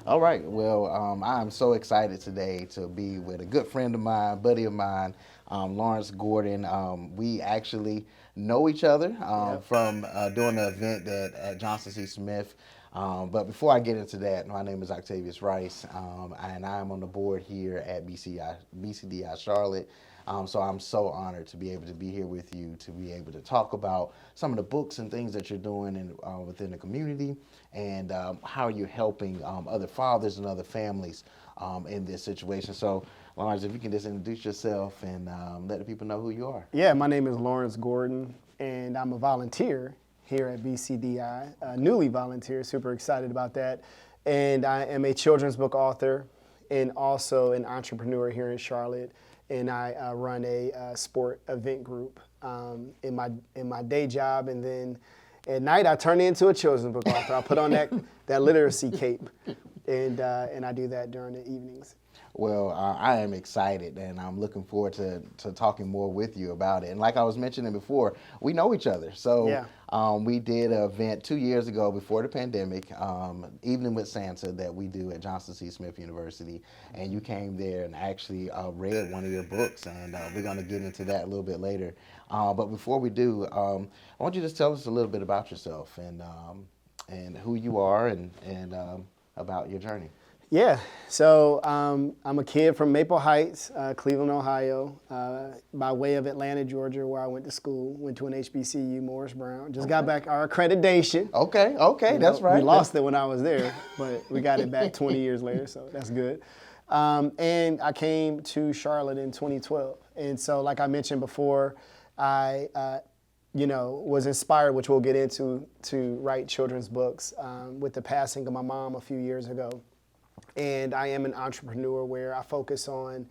All right. Well, I'm so excited today to be with a good friend of mine, buddy of mine, Lawrence Gordon. We actually know each other Yep. from doing the event at Johnson C. Smith. But before I get into that, my name is Octavius Rice, and I am on the board here at BCDI Charlotte. So I'm so honored to be able to be here with you to be able to talk about some of the books and things that you're doing within the community and how you're helping other fathers and other families in this situation. So, Lawrence, if you can just introduce yourself and let the people know who you are. Yeah, my name is Lawrence Gordon, and I'm a volunteer here at BCDI, newly volunteer, super excited about that. And I am a children's book author and also an entrepreneur here in Charlotte. And I run a sport event group in my day job, and then at night I turn into a children's book author. I put on that literacy cape, and I do that during the evenings. Well, I am excited and I'm looking forward to talking more with you about it. And like I was mentioning before, we know each other. So Yeah. we did an event 2 years ago before the pandemic, Evening with Santa, that we do at Johnson C. Smith University. And you came there and actually read one of your books. And we're going to get into that a little bit later. But before we do, I want you to just tell us a little bit about yourself and who you are and about your journey. Yeah, so I'm a kid from Maple Heights, Cleveland, Ohio, by way of Atlanta, Georgia, where I went to school. Went to an HBCU, Morris Brown. Just got back our accreditation. Okay, okay, that's right. We lost it when I was there, but we got it back 20 years later, so that's good. And I came to Charlotte in 2012. And so, like I mentioned before, I was inspired, which we'll get into, to write children's books with the passing of my mom a few years ago. And I am an entrepreneur where I focus on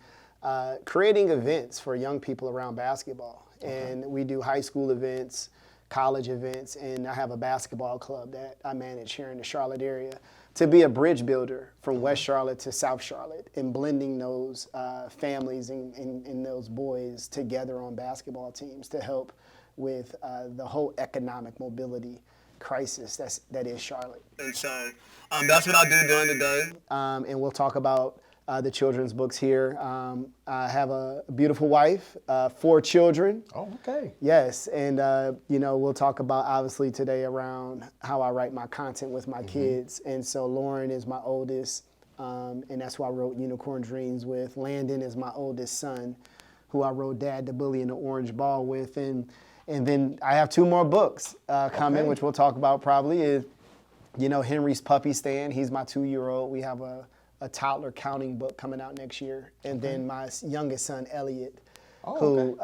creating events for young people around basketball. And we do high school events, college events, and I have a basketball club that I manage here in the Charlotte area to be a bridge builder from West Charlotte to South Charlotte and blending those families and those boys together on basketball teams to help with the whole economic mobility crisis that is Charlotte. And so that's what I do during the day. And we'll talk about the children's books here. I have a beautiful wife, 4 children. Oh, okay. Yes, and we'll talk about obviously today around how I write my content with my kids. And so Lauren is my oldest, and that's who I wrote Unicorn Dreams with. Landon is my oldest son, who I wrote Dad the Bully and the Orange Ball with. And then I have 2 more books coming, which we'll talk about probably. Is Henry's Puppy Stand. He's my 2-year-old. We have a toddler counting book coming out next year. And then my youngest son, Elliot, who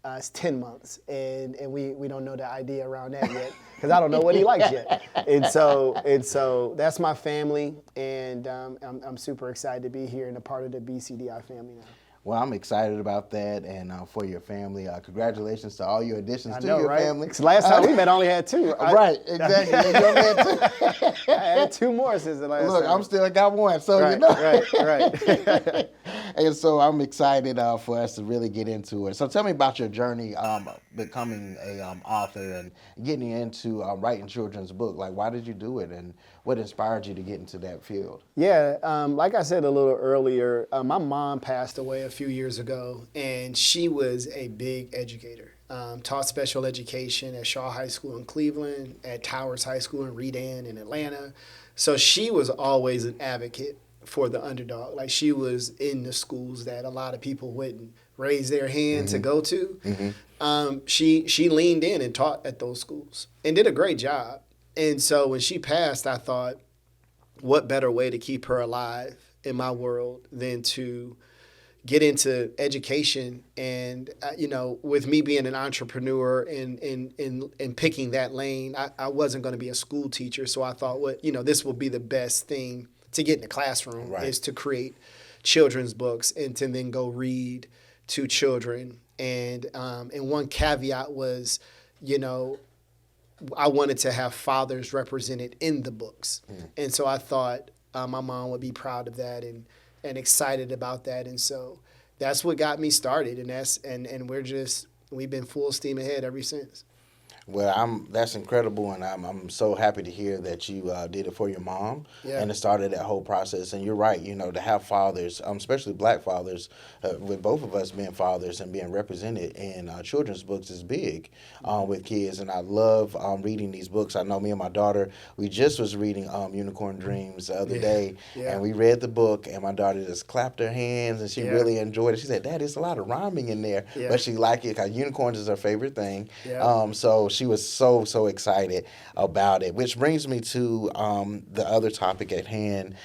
is 10 months. And we don't know the idea around that yet because I don't know what he likes yet. And so that's my family. And I'm super excited to be here and a part of the BCDI family now. Well, I'm excited about that and for your family. Congratulations to all your additions to know, your right? family. 'Cause last time we met, I only had 2. Right, exactly. You only had 2. I had 2 more since the last Look, time. I'm still got 1, so Right, you know. right. And so I'm excited for us to really get into it. So tell me about your journey becoming a author and getting into writing children's book. Like, why did you do it, and what inspired you to get into that field? Yeah, like I said a little earlier, my mom passed away a few years ago, and she was a big educator. Taught special education at Shaw High School in Cleveland, at Towers High School in Redan in Atlanta. So she was always an advocate for the underdog. Like, she was in the schools that a lot of people wouldn't raise their hand to go to. She leaned in and taught at those schools and did a great job. And so when she passed, I thought, what better way to keep her alive in my world than to get into education? And with me being an entrepreneur and picking that lane, I wasn't going to be a school teacher. So I thought, this will be the best thing to get in the classroom, is to create children's books and to then go read to children. And one caveat was, I wanted to have fathers represented in the books. And so I thought my mom would be proud of that and excited about that. And so that's what got me started. And we've been full steam ahead ever since. Well, that's incredible, and I'm so happy to hear that you did it for your mom, Yeah. and it started that whole process. And you're right, to have fathers, especially black fathers, with both of us being fathers and being represented in children's books is big with kids. And I love reading these books. I know me and my daughter, we just was reading Unicorn Dreams the other day, Yeah. and we read the book, and my daughter just clapped her hands, and she Yeah. really enjoyed it. She said, "Dad, there's a lot of rhyming in there," Yeah. but she liked it because unicorns is her favorite thing. Yeah. So she was so excited about it, which brings me to the other topic at hand.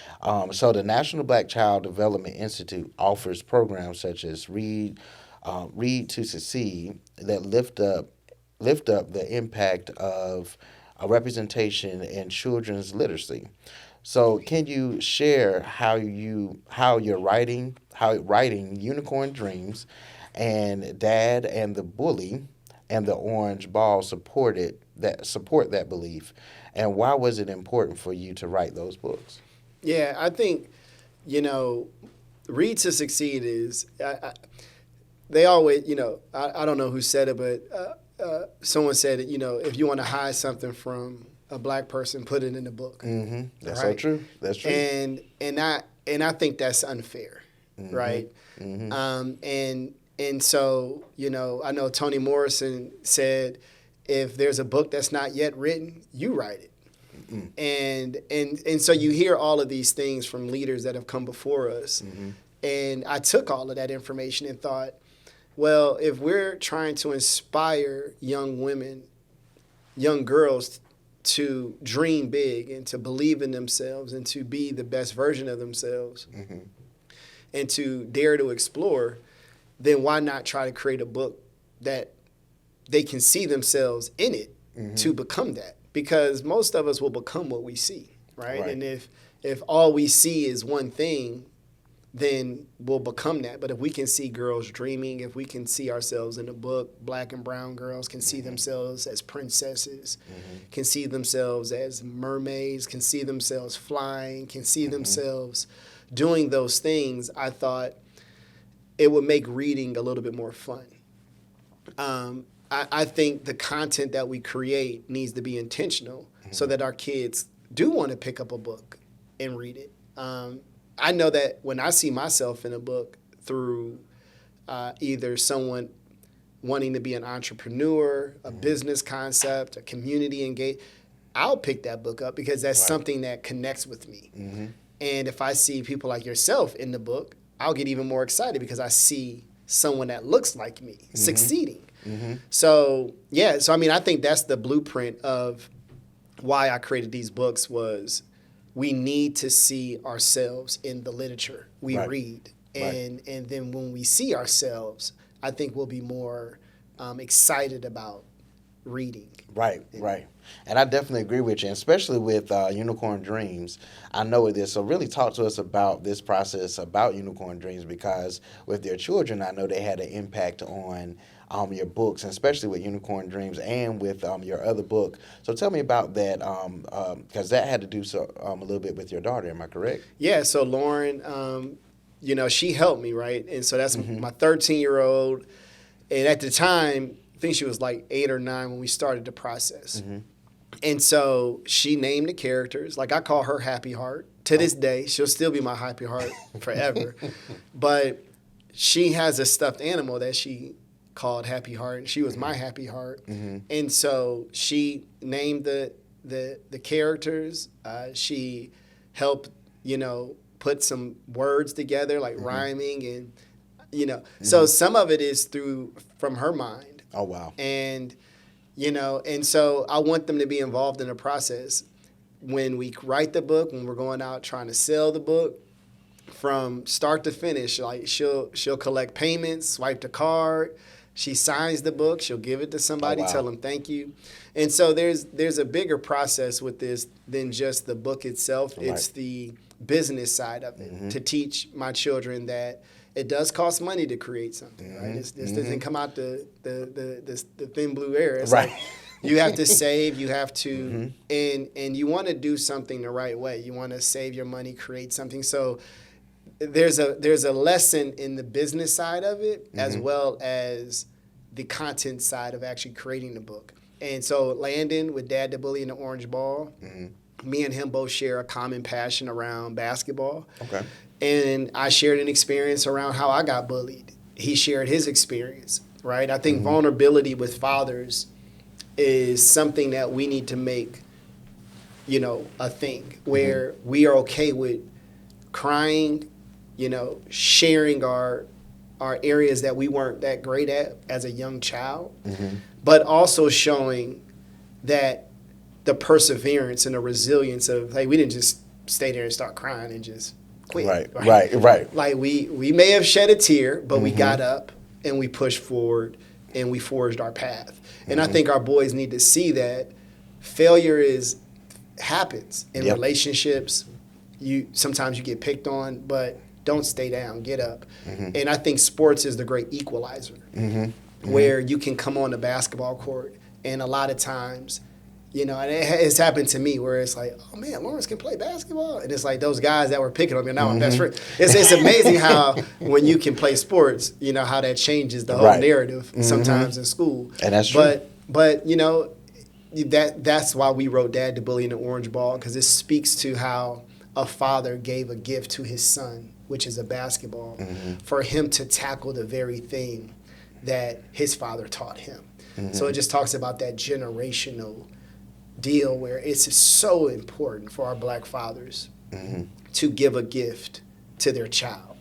So the National Black Child Development Institute offers programs such as Read to Succeed that lift up the impact of representation in children's literacy. So can you share how writing Unicorn Dreams and Dad and the Bully and the Orange Ball support that belief, and why was it important for you to write those books? Yeah, I think, Read to Succeed is, they always, I don't know who said it, but someone said it, if you want to hide something from a black person, put it in the book. Mm-hmm. That's right? so true. That's true. And I think that's unfair, Mm-hmm. right? Mm-hmm. And so, I know Toni Morrison said, if there's a book that's not yet written, you write it. Mm-hmm. And so you hear all of these things from leaders that have come before us. Mm-hmm. And I took all of that information and thought, well, if we're trying to inspire young women, young girls to dream big and to believe in themselves and to be the best version of themselves Mm-hmm. and to dare to explore, then why not try to create a book that they can see themselves in it to become that? Because most of us will become what we see, right? And if all we see is one thing, then we'll become that. But if we can see girls dreaming, if we can see ourselves in a book, black and brown girls can see themselves as princesses, can see themselves as mermaids, can see themselves flying, can see themselves doing those things, I thought it would make reading a little bit more fun. I think the content that we create needs to be intentional so that our kids do want to pick up a book and read it. I know that when I see myself in a book through either someone wanting to be an entrepreneur, a business concept, a community engaged, I'll pick that book up because that's something that connects with me. And if I see people like yourself in the book, I'll get even more excited because I see someone that looks like me succeeding. So, I mean, I think that's the blueprint of why I created these books was we need to see ourselves in the literature we read. And then when we see ourselves, I think we'll be more excited about reading. Right. And I definitely agree with you, and especially with Unicorn Dreams. I know it is. So really talk to us about this process about Unicorn Dreams, because with their children, I know they had an impact on your books, and especially with Unicorn Dreams and with your other book. So tell me about that, because that had to do a little bit with your daughter. Am I correct? Yeah. So Lauren, she helped me, right? And so that's my 13-year-old. And at the time, I think she was like 8 or 9 when we started the process. And so she named the characters. Like I call her Happy Heart. To this day, she'll still be my Happy Heart forever. But she has a stuffed animal that she called Happy Heart, and she was my Happy Heart. And so she named the characters. She helped, put some words together, like rhyming, and so some of it is from her mind. Oh wow. And and so I want them to be involved in the process. When we write the book, when we're going out trying to sell the book, from start to finish, like she'll collect payments, swipe the card, she signs the book, she'll give it to somebody, tell them thank you. And so there's a bigger process with this than just the book itself. It's the business side of it, to teach my children that it does cost money to create something, right? This doesn't come out the thin blue air. It's like you have to save, you have to, and you want to do something the right way. You want to save your money, create something. So there's a lesson in the business side of it as well as the content side of actually creating the book. And so Landon with Dad the Bully and the Orange Ball, me and him both share a common passion around basketball. Okay. And I shared an experience around how I got bullied. He shared his experience, right? I think vulnerability with fathers is something that we need to make, a thing where we are okay with crying, sharing our areas that we weren't that great at as a young child, but also showing that the perseverance and the resilience of, hey, we didn't just stay there and start crying and just quit. Right. Like we may have shed a tear, but we got up and we pushed forward and we forged our path. And I think our boys need to see that failure happens in relationships. Sometimes you get picked on, but don't stay down, get up. And I think sports is the great equalizer, where you can come on the basketball court and a lot of times, and it's happened to me where it's like, oh man, Lawrence can play basketball. And it's like those guys that were picking on me are now my best friend. It's amazing how when you can play sports, how that changes the whole narrative sometimes in school. And that's true. But that's why we wrote Dad the Bully and the Orange Ball, because it speaks to how a father gave a gift to his son, which is a basketball, for him to tackle the very thing that his father taught him. So it just talks about that generational deal where it's so important for our black fathers to give a gift to their child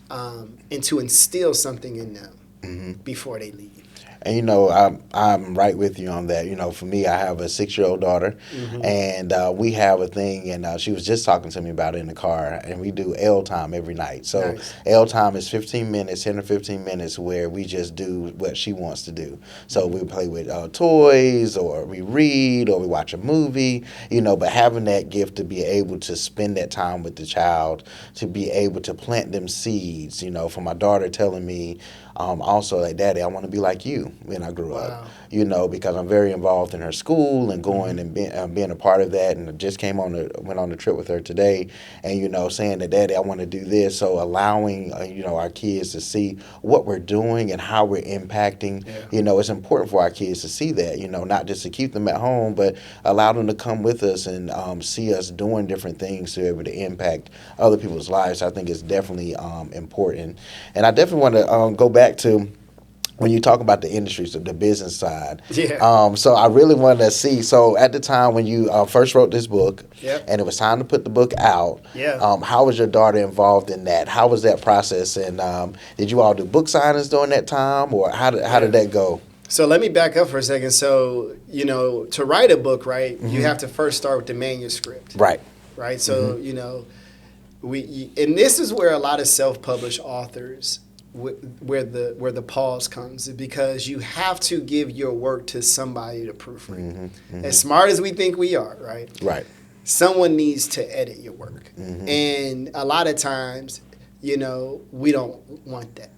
and to instill something in them before they leave. And I'm right with you on that. For me, I have a 6-year-old daughter, and we have a thing, and she was just talking to me about it in the car. And we do L time every night. So nice. L time is 15 minutes, 10 or 15 minutes, where we just do what she wants to do. So we play with toys, or we read, or we watch a movie. But having that gift to be able to spend that time with the child, to be able to plant them seeds. For my daughter telling me. Also, like, Daddy, I want to be like you when I grew up, because I'm very involved in her school and going and being a part of that. And I just went on the trip with her today and, saying that, Daddy, I want to do this. So allowing, our kids to see what we're doing and how we're impacting, it's important for our kids to see that, not just to keep them at home, but allow them to come with us and see us doing different things to be able to impact other people's lives. I think it's definitely important. And I definitely want to go back to when you talk about the industries, the business side. Yeah. So I really wanted to see. So at the time when you first wrote this book, and it was time to put the book out, how was your daughter involved in that? How was that process? And did you all do book signings during that time, or how did that go? So let me back up for a second. So to write a book, right, you have to first start with the manuscript. Right. So and this is where a lot of self-published authors. Where the pause comes, because you have to give your work to somebody to proofread. As smart as we think we are, right? Someone needs to edit your work, and a lot of times, we don't want that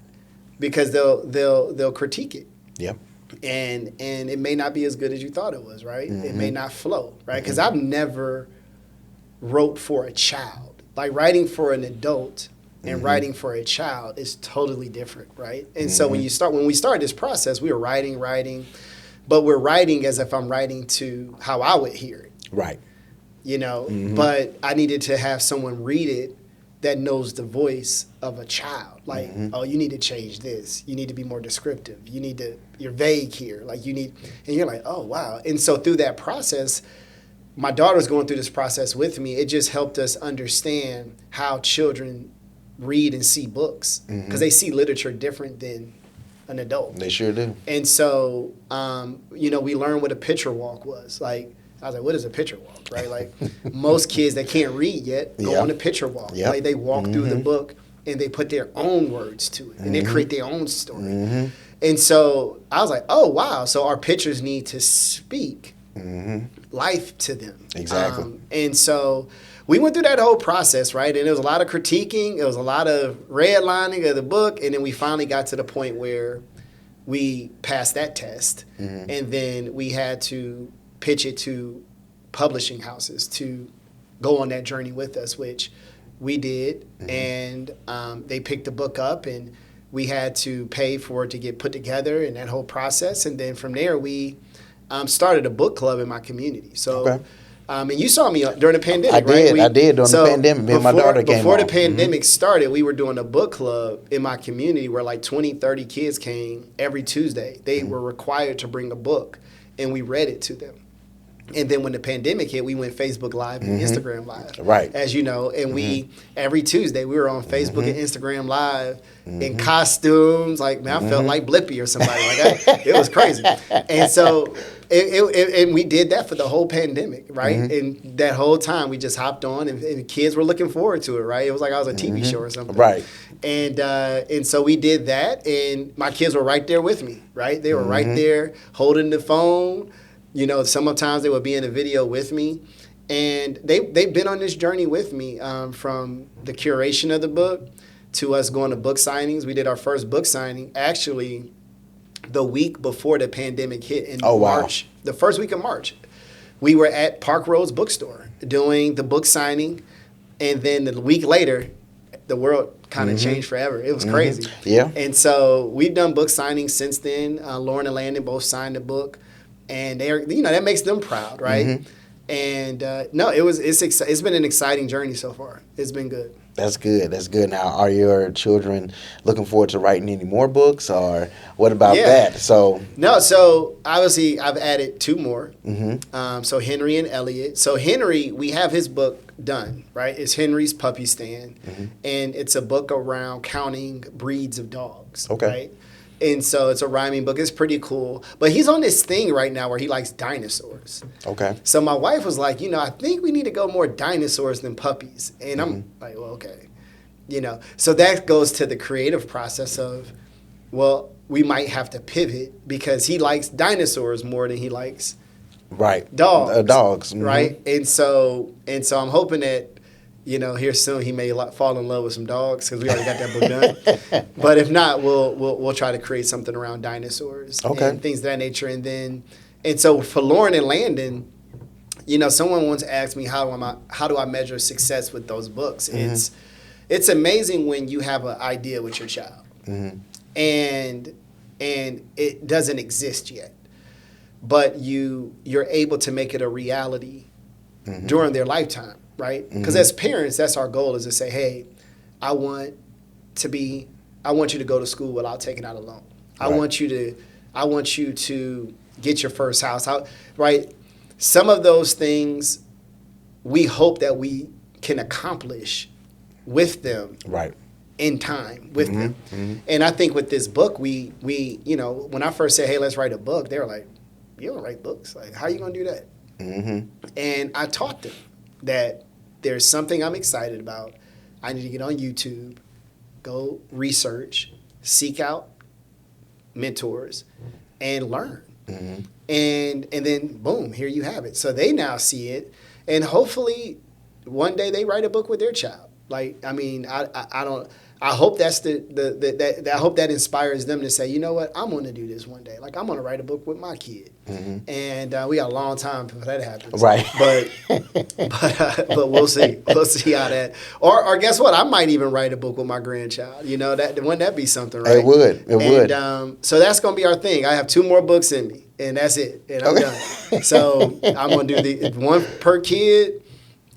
because they'll critique it. Yep. And it may not be as good as you thought it was, right? It may not flow, right? Because I've never wrote for a child. Like writing for an adult and writing for a child is totally different, right? And so when we started this process, we were writing, but we're writing as if I'm writing to how I would hear it. Right. But I needed to have someone read it that knows the voice of a child. Like, oh, you need to change this. You need to be more descriptive. You're vague here. Like and you're like, oh, wow. And so through that process, my daughter's going through this process with me. It just helped us understand how children read and see books, because they see literature different than an adult. They sure do. And so, we learned what a picture walk was. Like, I was like, what is a picture walk, right? Like, most kids that can't read yet go on a picture walk. Like, they walk through the book and they put their own words to it, and they create their own story. And so I was like, oh, wow. So our pictures need to speak life to them. Exactly. And so we went through that whole process, right? And there was a lot of critiquing. It was a lot of redlining of the book. And then we finally got to the point where we passed that test. And then we had to pitch it to publishing houses to go on that journey with us, which we did. And they picked the book up, and we had to pay for it to get put together and that whole process. And then from there, we started a book club in my community. So. Okay. And you saw me during the pandemic, I right? did. I did during the pandemic. Me and my daughter came Before the on. pandemic started, we were doing a book club in my community where like 20, 30 kids came every Tuesday. They were required to bring a book, and we read it to them. And then when the pandemic hit, we went Facebook Live and Instagram Live, Right. as you know. And we every Tuesday we were on Facebook and Instagram Live in costumes. Like, man, I felt like Blippi or somebody. It was crazy. And so, and we did that for the whole pandemic, right? And that whole time we just hopped on, and the kids were looking forward to it, right? It was like I was a TV show or something, Right. And so we did that, and my kids were right there with me, right? They were right there holding the phone. You know, sometimes they would be in a video with me, and they've been on this journey with me from the curation of the book to us going to book signings. We did our first book signing actually the week before the pandemic hit in March, the first week of March. We were at Park Roads Bookstore doing the book signing, and then the week later, the world kind of changed forever. It was crazy. Yeah. And so we've done book signings since then. Lauren and Landon both signed the book. And they're, that makes them proud, right? And no, it's been an exciting journey so far. It's been good. That's good. That's good. Now, are your children looking forward to writing any more books, or what about that? So obviously I've added 2 more. So Henry and Elliot. So Henry, we have his book done, right? It's Henry's Puppy Stand, and it's a book around counting breeds of dogs. Okay. Right? And so it's a rhyming book. It's pretty cool. But he's on this thing right now where he likes dinosaurs. Okay. So my wife was like, I think we need to go more dinosaurs than puppies. And I'm like, well, okay. So that goes to the creative process of, well, we might have to pivot because he likes dinosaurs more than he likes dogs. Dogs. Right? And so I'm hoping that, here soon he may fall in love with some dogs because we already got that book done. But if not, we'll try to create something around dinosaurs and things of that nature. And so for Lauren and Landon, someone once asked me how do I measure success with those books? It's amazing when you have an idea with your child, and it doesn't exist yet, but you're able to make it a reality during their lifetime. Right? Because as parents, that's our goal, is to say, hey, I want you to go to school without taking out a loan. I want you to get your first house. Right? Some of those things we hope that we can accomplish with them. Right. In time with them. And I think with this book, we when I first said, hey, let's write a book, they were like, you don't write books. Like, how are you going to do that? And I taught them that there's something I'm excited about. I need to get on YouTube, go research, seek out mentors, and learn. And then boom, here you have it. So they now see it, and hopefully one day they write a book with their child. Like, I mean, I hope that's I hope that inspires them to say, you know what, I'm going to do this one day. Like, I'm going to write a book with my kid. And we got a long time before that happens. Right. But we'll see. We'll see how that. Or guess what? I might even write a book with my grandchild. Wouldn't that be something, right? It would. It would. So that's going to be our thing. I have 2 more books in me, and that's it. And I'm done. So I'm going to do one per kid,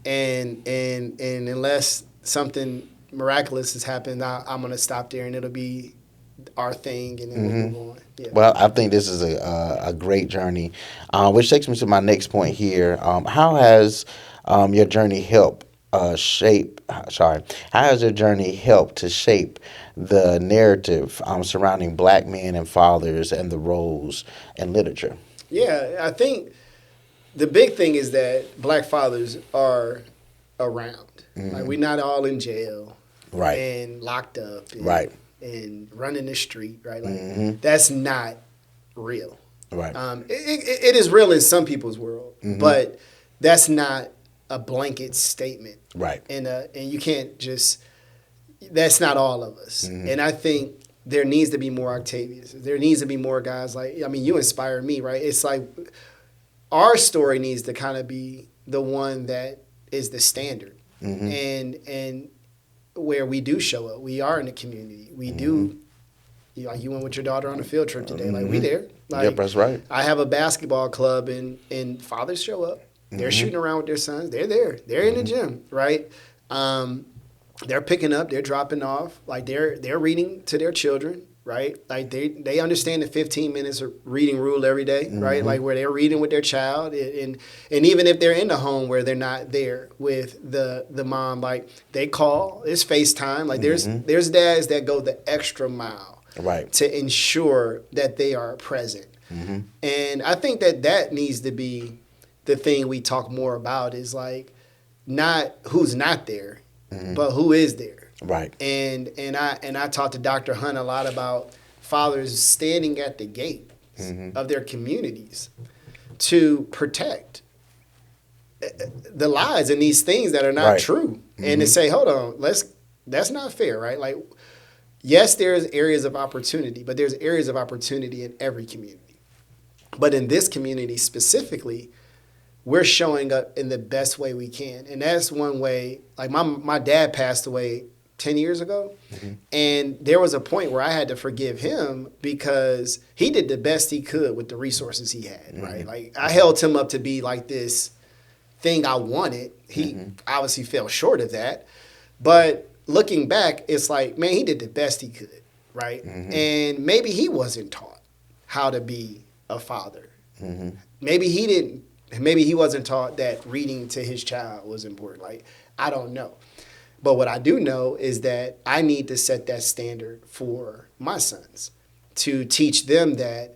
and unless something miraculous has happened, I'm going to stop there, and it'll be our thing, and then we'll move on. Yeah. Well, I think this is a great journey, which takes me to my next point here. How has your journey helped How has your journey helped to shape the narrative surrounding Black men and fathers and the roles in literature? Yeah, I think the big thing is that Black fathers are around. Like, we're not all in jail, right, and locked up, and, right, and running the street, right? Like, that's not real. Right. It is real in some people's world, but that's not a blanket statement. Right. And you can't just. That's not all of us. And I think there needs to be more Octavius. There needs to be more guys like. I mean, you inspire me, right? It's like our story needs to kind of be the one that is the standard. And where we do show up, we are in the community. We do, You went with your daughter on a field trip today. Like, we there. Like, Yep, that's right. I have a basketball club, and fathers show up. They're shooting around with their sons. They're there. They're in the gym, right? They're picking up. They're dropping off. Like, they're reading to their children, right? Like, they understand the 15 minutes of reading rule every day, right? Like, where they're reading with their child, and even if they're in the home where they're not there with the mom, like, they call. It's FaceTime. Like, there's dads that go the extra mile, Right. to ensure that they are present. And I think that needs to be the thing we talk more about, is like, not who's not there, but who is there. Right. And I talked to Dr. Hunt a lot about fathers standing at the gate of their communities to protect the lies and these things that are not Right. true, and to say, hold on, that's not fair, right? Like, yes, there's areas of opportunity, but there's areas of opportunity in every community. But in this community specifically, we're showing up in the best way we can. And that's one way. Like, my dad passed away 10 years ago, and there was a point where I had to forgive him because he did the best he could with the resources he had, right? Like, I held him up to be like this thing I wanted. He obviously fell short of that. But looking back, it's like, man, he did the best he could, right? And maybe he wasn't taught how to be a father. Maybe he wasn't taught that reading to his child was important. Like, I don't know. But what I do know is that I need to set that standard for my sons, to teach them that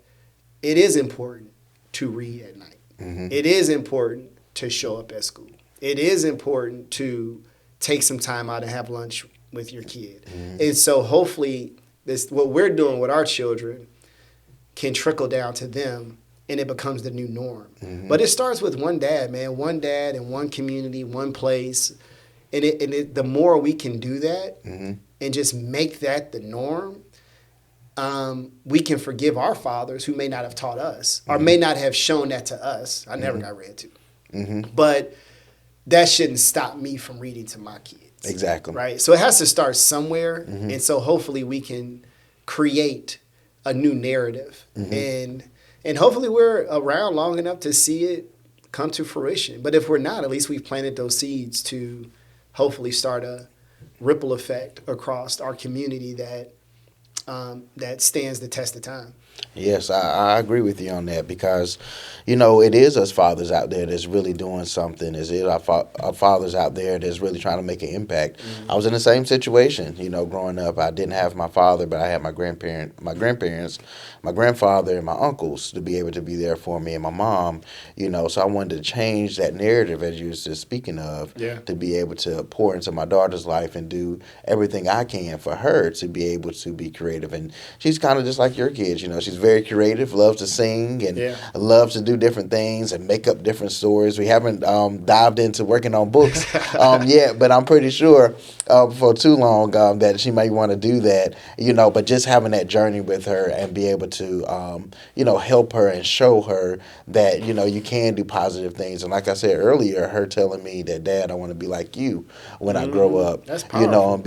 it is important to read at night. It is important to show up at school. It is important to take some time out and have lunch with your kid. And so hopefully what we're doing with our children can trickle down to them, and it becomes the new norm. But it starts with one dad, man. One dad in one community, one place. And the more we can do that and just make that the norm, we can forgive our fathers who may not have taught us or may not have shown that to us. I never got read to. But that shouldn't stop me from reading to my kids. Exactly. Right? So it has to start somewhere. And so hopefully we can create a new narrative. And hopefully we're around long enough to see it come to fruition. But if we're not, at least we've planted those seeds to hopefully start a ripple effect across our community that stands the test of time. Yes, I agree with you on that, because, it is us fathers out there that's really doing something. It is our fathers out there that's really trying to make an impact. I was in the same situation, growing up. I didn't have my father, but I had my grandparents, my grandfather, and my uncles to be able to be there for me, and my mom, so I wanted to change that narrative, as you were just speaking of, to be able to pour into my daughter's life and do everything I can for her to be able to be creative. And she's kind of just like your kids, she's very creative, loves to sing, and loves to do different things and make up different stories. We haven't dived into working on books yet, but I'm pretty sure before too long that she might want to do that, but just having that journey with her and be able to, help her and show her that, you can do positive things. And like I said earlier, her telling me that, Dad, I want to be like you when I grow up. That's powerful.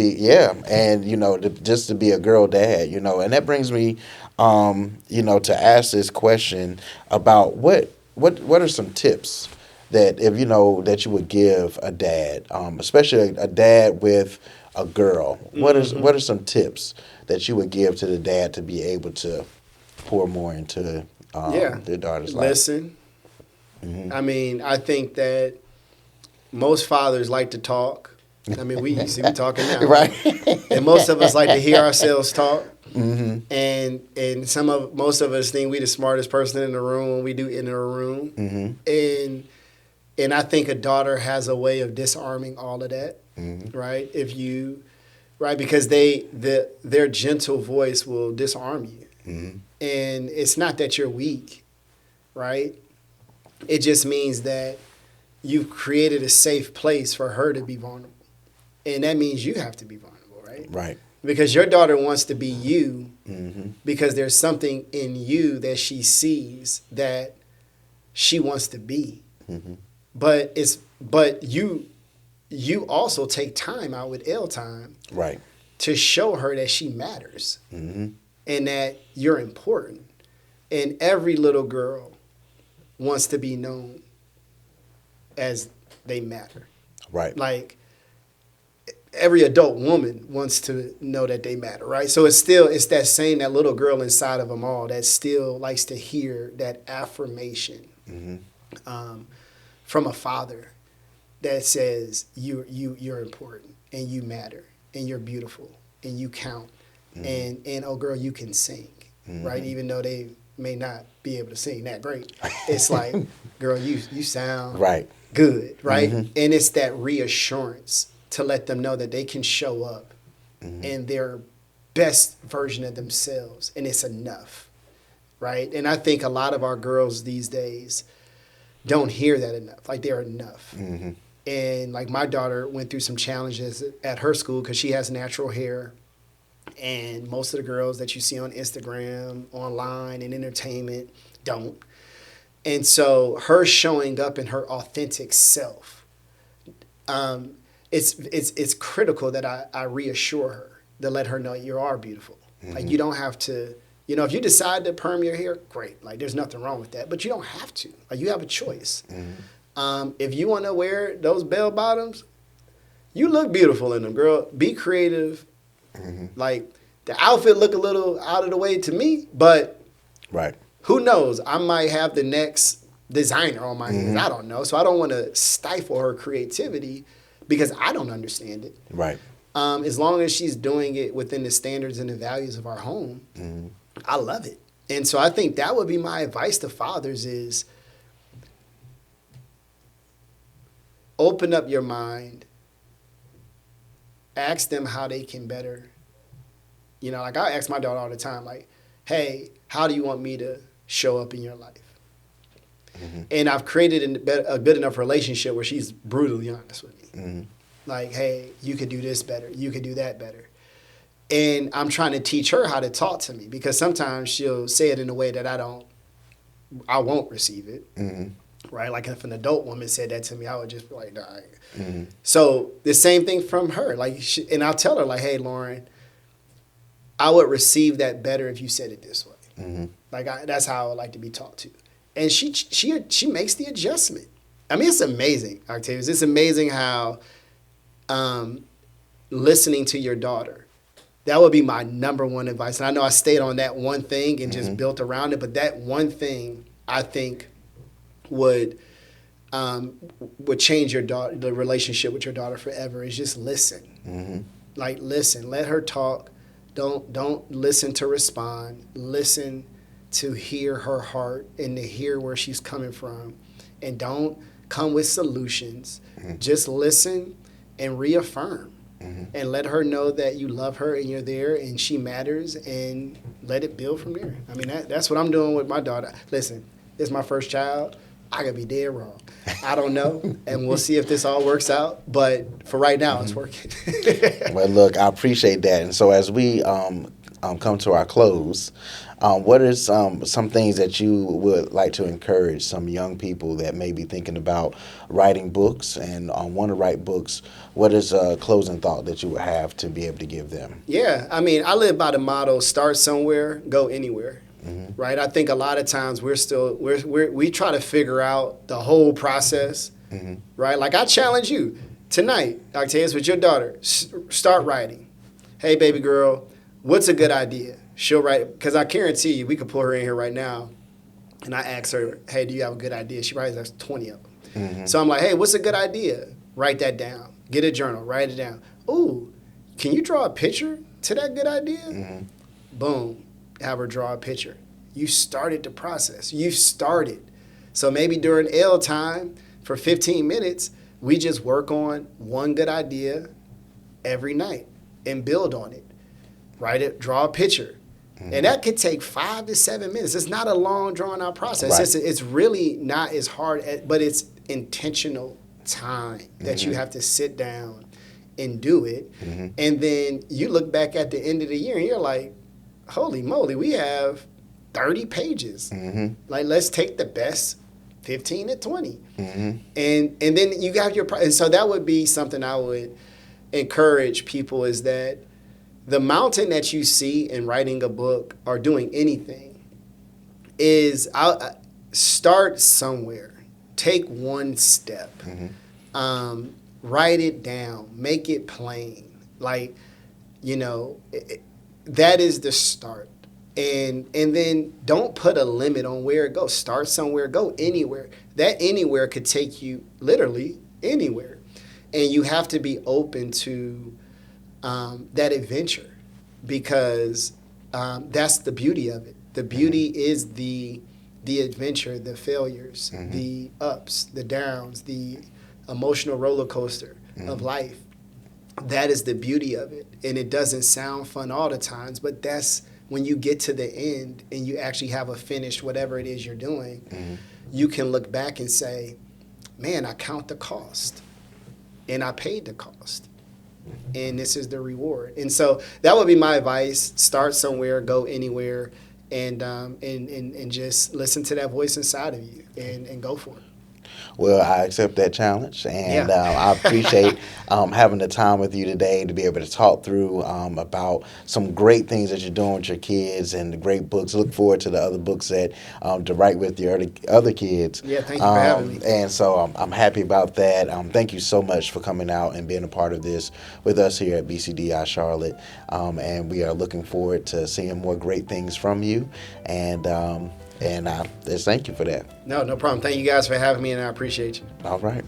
Just to be a girl dad, and that brings me to ask this question about what are some tips that that you would give a dad, especially a dad with a girl. What are some tips that you would give to the dad to be able to pour more into their daughter's life? Listen. I mean, I think that most fathers like to talk. I mean, we talking now, right? And most of us like to hear ourselves talk. And most of us think we the smartest person in the room when we do enter a room. And I think a daughter has a way of disarming all of that, right? Because their gentle voice will disarm you. And it's not that you're weak, right? It just means that you've created a safe place for her to be vulnerable. And that means you have to be vulnerable, right? Right. Because your daughter wants to be you because there's something in you that she sees that she wants to be. But you also take time out with L time, right, to show her that she matters. and that you're important. And every little girl wants to be known as they matter. Right. Like every adult woman wants to know that they matter, right? So it's that same, that little girl inside of them all that still likes to hear that affirmation from a father that says you're important and you matter and you're beautiful and you count and oh girl, you can sing, right? Even though they may not be able to sing that great, it's like, girl, you sound Right. good, right? And it's that reassurance to let them know that they can show up in their best version of themselves, and it's enough, right? And I think a lot of our girls these days don't hear that enough, like they're enough. And like my daughter went through some challenges at her school because she has natural hair, and most of the girls that you see on Instagram, online, and entertainment don't. And so her showing up in her authentic self, it's critical that I reassure her, to let her know you are beautiful. Like you don't have to, if you decide to perm your hair, great. Like there's nothing wrong with that, but you don't have to. Like you have a choice. If you want to wear those bell bottoms, you look beautiful in them, girl. Be creative. Like the outfit look a little out of the way to me, but Right. who knows? I might have the next designer on my hands. I don't know. So I don't want to stifle her creativity because I don't understand it. Right. As long as she's doing it within the standards and the values of our home, I love it. And so I think that would be my advice to fathers is open up your mind, ask them how they can better. Like I ask my daughter all the time, like, hey, how do you want me to show up in your life? And I've created a good enough relationship where she's brutally honest with me. Like, hey, you could do this better. You could do that better. And I'm trying to teach her how to talk to me because sometimes she'll say it in a way that I won't receive it. Right? Like if an adult woman said that to me, I would just be like, nah. So the same thing from her. Like, and I'll tell her like, hey, Lauren, I would receive that better if you said it this way. Like that's how I would like to be talked to. And she makes the adjustment. I mean, it's amazing, Octavius. It's amazing how listening to your daughter, that would be my number one advice. And I know I stayed on that one thing and just built around it, but that one thing I think would change the relationship with your daughter forever is just listen. Like listen, let her talk. Don't listen to respond. Listen to hear her heart and to hear where she's coming from. And don't come with solutions. Just listen and reaffirm. And let her know that you love her and you're there and she matters and let it build from there. I mean, that's what I'm doing with my daughter. Listen, this is my first child. I could be dead wrong. I don't know. And we'll see if this all works out. But for right now, it's working. Well, look, I appreciate that. And so as we come to our close, what are some things that you would like to encourage some young people that may be thinking about writing books and want to write books? What is a closing thought that you would have to be able to give them? Yeah, I mean, I live by the motto, start somewhere, go anywhere. Right? I think a lot of times we try to figure out the whole process, right? Like I challenge you tonight, Octavius, with your daughter, start writing. Hey, baby girl, what's a good idea? She'll write, because I guarantee you, we could pull her in here right now, and I ask her, hey, do you have a good idea? She writes us 20 of them. So I'm like, hey, what's a good idea? Write that down. Get a journal, write it down. Ooh, can you draw a picture to that good idea? Boom, have her draw a picture. You started the process. You started. So maybe during L time, for 15 minutes, we just work on one good idea every night and build on it. Write it, draw a picture. And that could take 5 to 7 minutes. It's not a long, drawn-out process. Right. It's really not as hard, but it's intentional time that you have to sit down and do it. And then you look back at the end of the year and you're like, holy moly, we have 30 pages. Like, let's take the best 15 to 20. And then you got your, and so that would be something I would encourage people is that the mountain that you see in writing a book or doing anything is start somewhere. Take one step. Write it down. Make it plain. Like, that is the start. And then don't put a limit on where it goes. Start somewhere. Go anywhere. That anywhere could take you literally anywhere. And you have to be open to that adventure, because that's the beauty of it. The beauty is the adventure, the failures, the ups, the downs, the emotional roller coaster of life. That is the beauty of it. And it doesn't sound fun all the times, but that's when you get to the end and you actually have a finished whatever it is you're doing, you can look back and say, man, I count the cost and I paid the cost. And this is the reward. And so that would be my advice. Start somewhere, go anywhere, and just listen to that voice inside of you and go for it. Well, I accept that challenge, and I appreciate having the time with you today to be able to talk through about some great things that you're doing with your kids and the great books. Look forward to the other books that to write with your other kids. Yeah, thank you for having me. And so I'm happy about that. Thank you so much for coming out and being a part of this with us here at BCDI Charlotte. And we are looking forward to seeing more great things from you. And just thank you for that. No problem. Thank you guys for having me, and I appreciate you. All right.